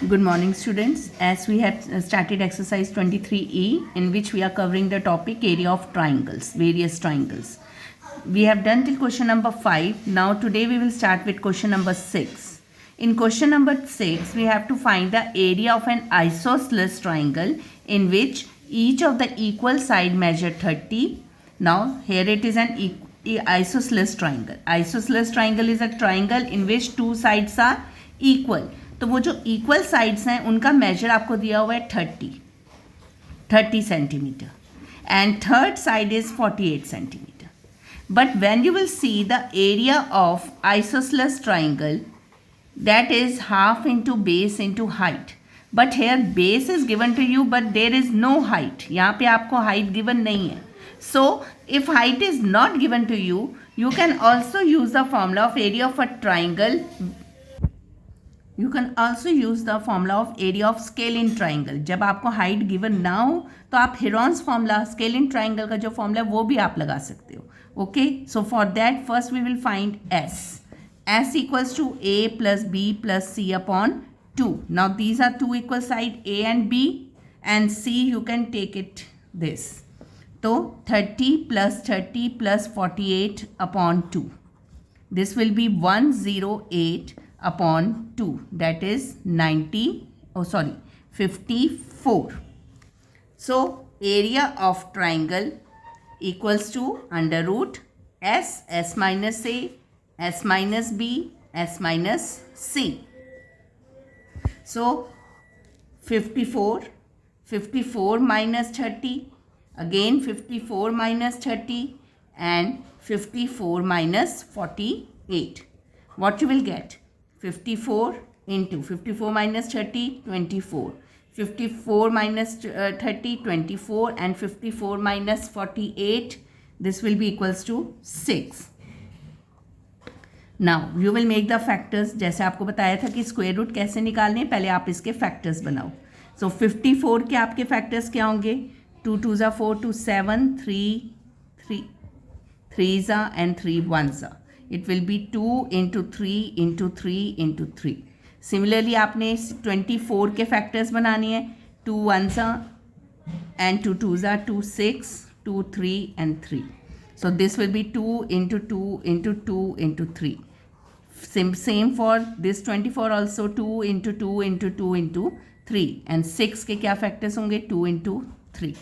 Good morning, students. As we have started exercise 23E, in which we are covering the topic area of triangles, various triangles. We have done till question number 5. Now today we will start with question number 6. In question number 6, we have to find the area of an isosceles triangle in which each of the equal side measure 30. Now here it is an isosceles triangle. Isosceles triangle is a triangle in which two sides are equal. तो वो जो equal sides हैं उनका major आपको दिया हुआ है 30 centimetre and third side is 48 centimetre. But when you will see the area of isosceles triangle that is half into base into height. But here base is given to you but there is no height. यहाँ पे आपको height given नहीं है. So if height is not given to you, you can also use the formula of area of a triangle. You can also use the formula of area of scalene triangle. जब आपको height given ना हो तो आप Heron's formula scalene triangle का जो formula है वो भी आप लगा सकते हो. Okay, so for that first we will find s equals to a plus b plus c upon 2. Now these are two equal side a and b and c you can take it this. तो 30 plus 48 upon 2. This will be 108 upon 2, that is 54. So area of triangle equals to under root s minus a, s minus b, s minus c. So 54 minus 30, again 54 minus 30 and 54 minus 48. What you will get? 54 into 54 minus 30, 24. 54 minus 30, 24 and 54 minus 48, this will be equals to 6. Now you will make the factors. जैसे आपको बताया था कि square root कैसे निकालने, पहले आप इसके फैक्टर्स बनाओ. सो 54 के आपके फैक्टर्स क्या होंगे? 2 2 ज़ा 4, 2 7, 3 ज़ा एंड 3 1 ज़ा. It will be 2 into 3 into 3 into 3. Similarly आपने 24 के फैक्टर्स बनाने हैं. 2 1 and 2 2 2 6, 2 3 and 3. So this will be 2 into 2 into 2 into 3. Same for this 24 also. 2 into 2 into 2 into 3 and 6 के क्या फैक्टर्स होंगे? 2 into 3.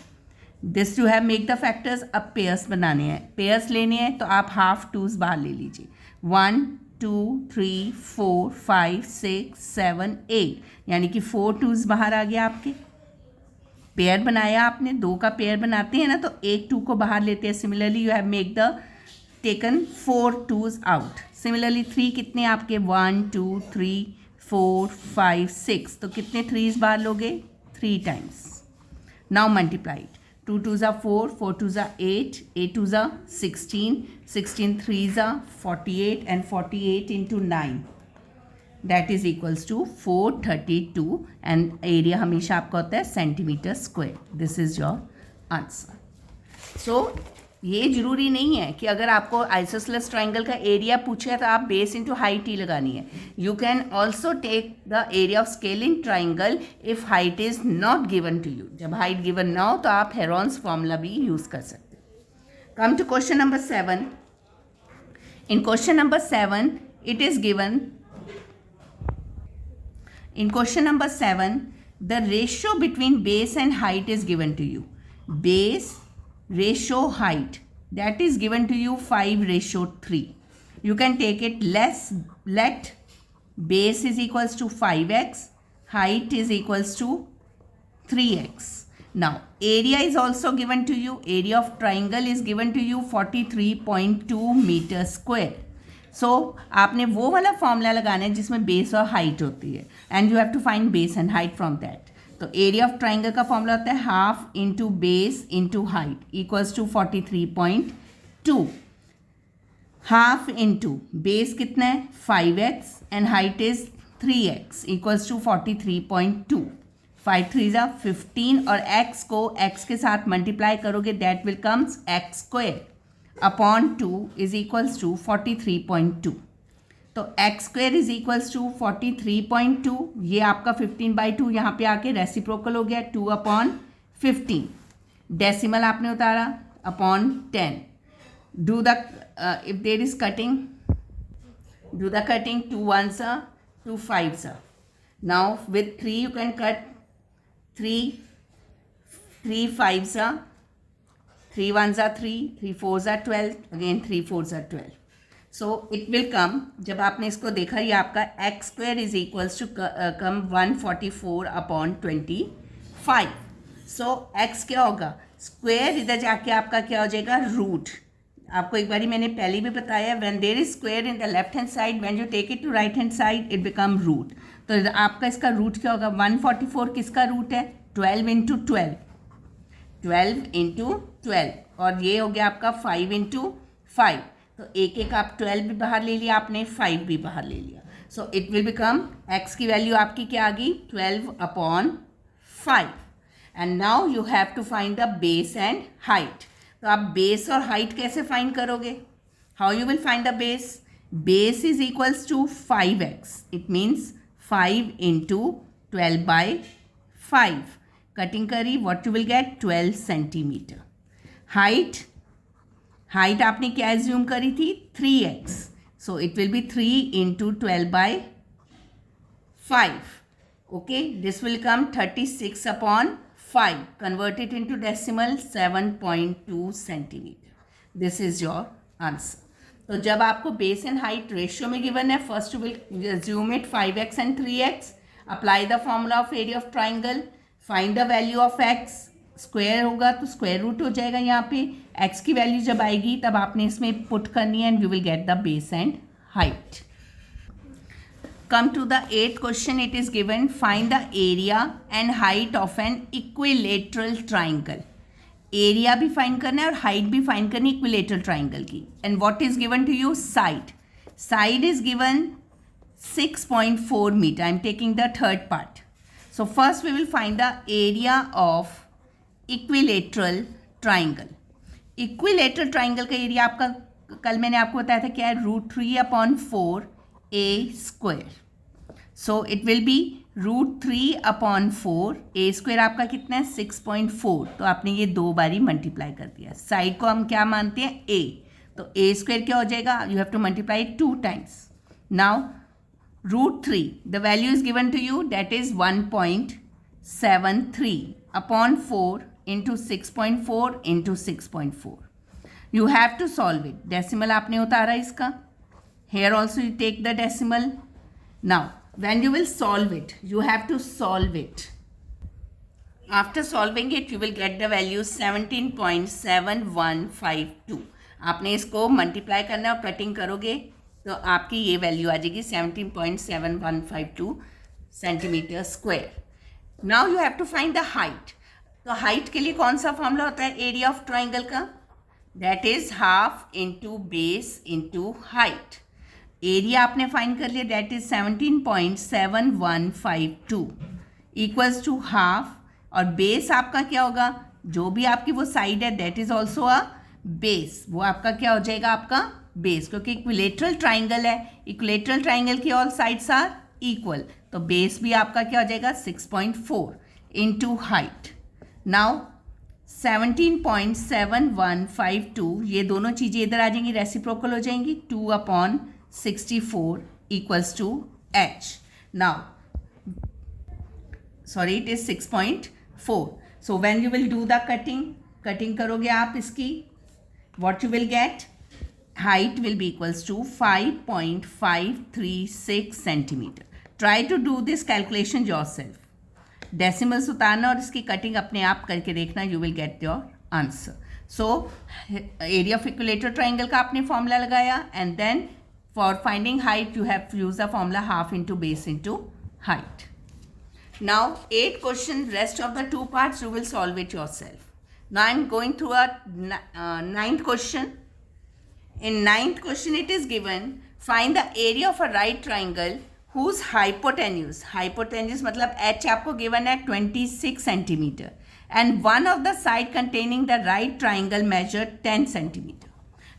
This to have make the factors. अब pairs बनाने हैं. पेयर्स लेने हैं तो आप हाफ टूज बाहर ले लीजिए. 1 2 3 4 5 6 7 8, यानी कि 4 टूज बाहर आ गया आपके. पेयर बनाया आपने, 2 का पेयर बनाते हैं ना तो एक 2 को बाहर लेते हैं. Similarly you have make the taken 4 twos out. Similarly 3 कितने आपके? 1 2 3 4 5 6. तो कितने 3s बाहर लोगे? 3 टाइम्स. Now multiplied. 2 2 ज़ा 4, 4 2 ज़ा 8, 8 2 ज़ा 16, 16 3 ज़ा 48 and 48 into 9. That is equals to 432 and area हमेशा आपका होता है centimetre square. This is your answer. So ये जरूरी नहीं है कि अगर आपको आइसोसेलेस ट्राइंगल का एरिया पूछे तो आप बेस इंटू हाइट ही लगानी है. You can also take the area of scaling triangle if height is not given to you. जब हाइट गिवन ना हो तो आप हेरॉन्स फॉर्मूला भी यूज कर सकते हो. Come to question number 7. In question number 7 it is given. In question number 7, the ratio between base and height is given to you. Base ratio height, that is given to you 5:3. You can take it less. Let base is equals to 5x, height is equals to 3x. Now area is also given to you. Area of triangle is given to you 43.2 meter square. सो आपने वो वाला formula लगाना है जिसमें base और height होती है and you have to find base and height from that. तो एरिया ऑफ ट्राइंगल का फॉर्मूला होता है half into base into height equals to 43.2. Half into base कितना है? 5x and height is 3x equals to 43.2. 5 3 ज़ा 15 और x को x के साथ मल्टीप्लाई करोगे that will comes x square upon 2 is equals to 43.2. तो x square is equals to 43.2, ये आपका 15/2 यहाँ पे आके रेसिप्रोकल हो गया 2/15, डेसिमल आपने उतारा upon 10. Do the if there is cutting, do the cutting. 2 1s are 2 5s are. Now with 3 you can cut 3 5s are 3 1s are 3 3 4s are 12, again 3 4s are 12. So it will come, जब आपने इसको देखा ये आपका x square is equals to come 144/25. So x क्या होगा, square इधर जाके आपका क्या हो जाएगा, रूट. आपको एक बारी मैंने पहले भी बताया, when there is square in the left hand side, when you take it to right hand side it become root. तो आपका इसका रूट क्या होगा, 144 किसका रूट है, 12 इंटू 12, 12 इंटू 12, और ये हो गया आपका 5 इंटू 5. तो एक एक आप 12 भी बाहर ले लिया आपने, 5 भी बाहर ले लिया. So it will become, x की वैल्यू आपकी क्या आ गई, 12/5. And now you have to find the base and height. तो आप बेस और हाइट कैसे फाइंड करोगे, how you will find the base. Base is equals to 5x, it means 5 into 12/5. Cutting करी, what you will get, 12 centimetre. Height आपने क्या assume करी थी, 3x, so it will be 3 into 12/5. Okay, this will come 36/5. Convert it into decimal, 7.2 centimeter. This is your answer. तो जब आपको base and height ratio में given है, first you will assume it 5x and 3x. Apply the formula of area of triangle, find the value of x. Square होगा तो square root हो जाएगा यहाँ पे. x की वैल्यू जब आएगी तब आपने इसमें पुट करनी है, and you will get the base and height. Come to the 8th question. It is given, find the area and height of an equilateral triangle. Area भी फाइंड करना है और हाइट भी फाइंड करनी इक्विलेटरल ट्राइंगल की. And what is given to you, side. Side is given 6.4 metre. I am taking the third part. So first we will find the area of equilateral triangle. Equilateral triangle का area आपका कल मैंने आपको बताया था क्या है, √3/4 a square. So it will be √3/4. a square आपका कितना है, 6.4. तो आपने ये 2 बारी मल्टीप्लाई कर दिया. साइड को हम क्या मानते हैं, a. तो a square क्या हो जाएगा, you have to multiply it 2 times. Now √3, the value is given to you, that is 1.73/4 into 6.4 into 6.4. You have to solve it. Decimal आपने उतारा इसका. Here also you take the decimal. Now when you will solve it, you have to solve it. After solving it, you will get the value 17.7152. आपने इसको multiply करना है और cutting करोगे तो आपकी ये वैल्यू आ जाएगी 17.7152 centimetre square. Now you have to find the height. तो हाइट के लिए कौन सा फॉर्मूला होता है एरिया ऑफ ट्राइंगल का, that is half into base into height. Area आपने फाइंड कर लिया, that is 17.7152 equals to half, और बेस आपका क्या होगा, जो भी आपकी वो साइड है that is also a base, वो आपका क्या हो जाएगा, आपका बेस, क्योंकि इक्विलेटरल ट्राइंगल है. इक्विलेटरल ट्राइंगल की ऑल साइड्स आर इक्वल, तो बेस भी आपका क्या हो जाएगा 6.4 इंटू हाइट. नाउ 17.7152, ये दोनों चीज़ें इधर आ जाएंगी, रेसिप्रोकल हो जाएंगी, 2/64 equals to h. Now, sorry, it is 6.4. So when you will do the cutting करोगे आप इसकी, what you will get, height will be equals to 5.536 centimeter. Try to do this calculation yourself. Decimals उतारना और इसकी cutting अपने आप करके देखना, you will get your answer. So area of equilateral triangle का आपने फॉर्मूला लगाया, and then for finding height you have to use the formula half into base into height. Now 8 question, rest of the 2 parts you will solve it yourself. Now I am going through a 9th question. In 9th question it is given, find the area of a right triangle whose hypotenuse मतलब h आपको given है 26 centimeter, and one of the side containing the right triangle measured 10 centimeter.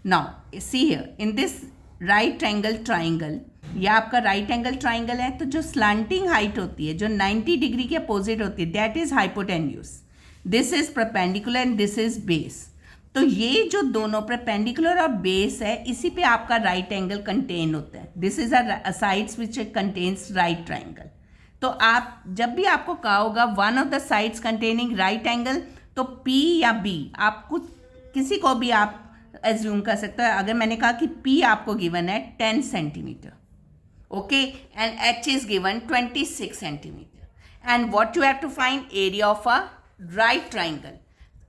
Now see here, in this right triangle ये आपका right angle triangle है, तो जो slanting height होती है, जो 90 डिग्री के अपोजिट होती है, that is hypotenuse. This is perpendicular and this is base. तो ये जो दोनों परपेंडिकुलर और बेस है, इसी पे आपका राइट एंगल कंटेन होता है. This is a sides which contains right triangle. तो आप जब भी आपको कहा होगा one of the sides containing right angle, तो P या B आपको किसी को भी आप एज्यूम कर सकते हो. अगर मैंने कहा कि P आपको गिवन है 10 centimetre, okay, and H is given 26 centimetre, and what you have to find area of a right triangle.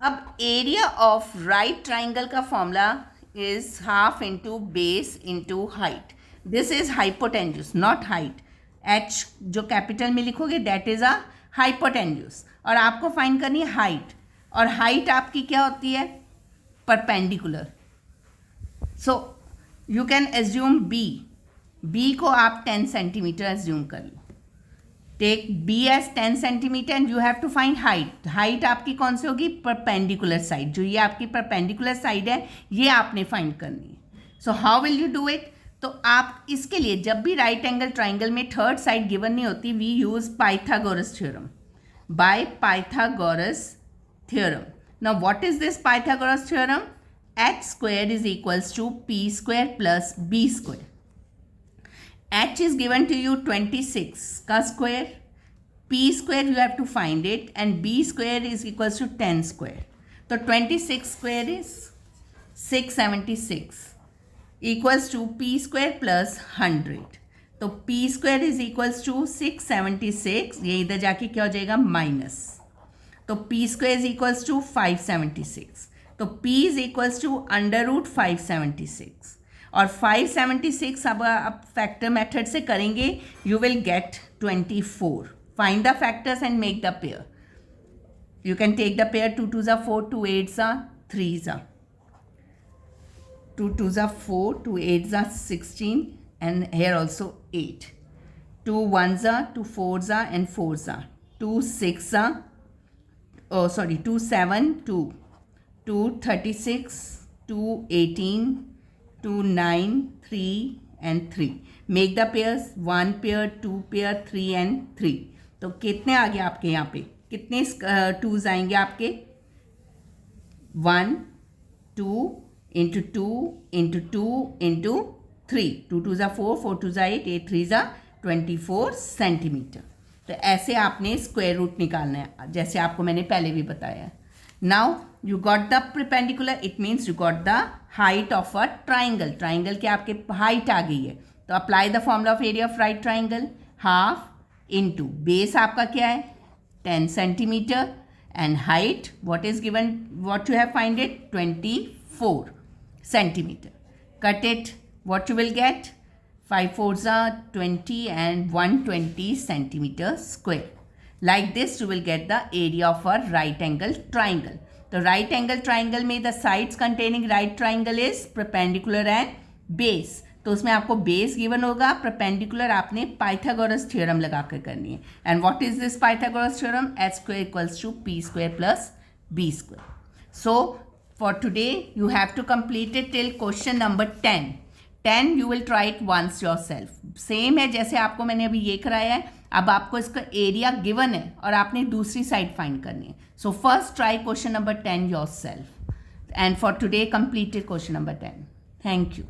अब एरिया ऑफ राइट ट्राइंगल का formula is half into base into height. This is hypotenuse, not height. H जो capital में लिखोगे that is a hypotenuse, और आपको find करनी है height, और हाइट आपकी क्या होती है? Perpendicular. So you can assume B को आप 10 सेंटीमीटर एज्यूम कर लो. Take B as 10 centimetre and you have to find height. Height आपकी कौन सी होगी? Perpendicular side. जो ये आपकी परपेंडिकुलर साइड है, ये आपने फाइंड करनी है. So how will you do it? तो आप इसके लिए जब भी राइट एंगल ट्राइंगल में थर्ड साइड गिवन नहीं होती, we use Pythagoras theorem. By Pythagoras theorem. Now what is this Pythagoras theorem? H square is equals to P square plus B square. H is given to you 26 का square, P square you have to find it, and B square is equals to 10 square. तो 26 square is 676 equals to P square plus 100. तो P square is equals to 676, ये इधर जाके क्या हो जाएगा? Minus. तो P square is equals to 576. तो P is equals to under root 576, और 576 अब आप फैक्टर मेथड से करेंगे, you will get 24. Find the factors and make the pair. You can take the pair 2 2 4, 2 8 3 2 2 4, 2 8 16, and here also 8. 2 1 2 4 and 4 2 6 2 7 2 2 36, 2 18, 2 9, 3 and 3. Make the pairs 1 pair, 2 pair, 3 and 3. तो कितने आ गए आपके यहाँ पे? कितने टूज आएंगे आपके? 1 2 इंटू 2 इंटू 2 इंटू 3. 2 2 4, 4 2 8, 8 3 24 सेंटीमीटर. तो ऐसे आपने स्क्वायर रूट निकालना है, जैसे आपको मैंने पहले भी बताया है. Now you got the perpendicular, it means you got the height of a triangle. Triangle के आपके height आ गई है, तो apply the formula of area of right triangle. Half into base आपका क्या है? 10 centimeter, and height what is given, what you have find it? 24 centimeter. Cut it, what you will get? 5 4s are 20 and 120 centimeter square. Like this you will get the area of a right angle triangle. The right angle triangle में the sides containing right triangle is perpendicular and base. तो उसमें आपको base given होगा, perpendicular आपने Pythagoras theorem लगा कर करनी है. And what is this Pythagoras theorem? H square equals to P square plus B square. So for today you have to complete it till question number 10. 10 you will try it once yourself. Same है जैसे आपको मैंने अभी ये कराया है. अब आपको इसका एरिया गिवन है और आपने दूसरी साइड फाइंड करनी है. So first try question number 10 yourself, and for today completed question number 10. Thank you.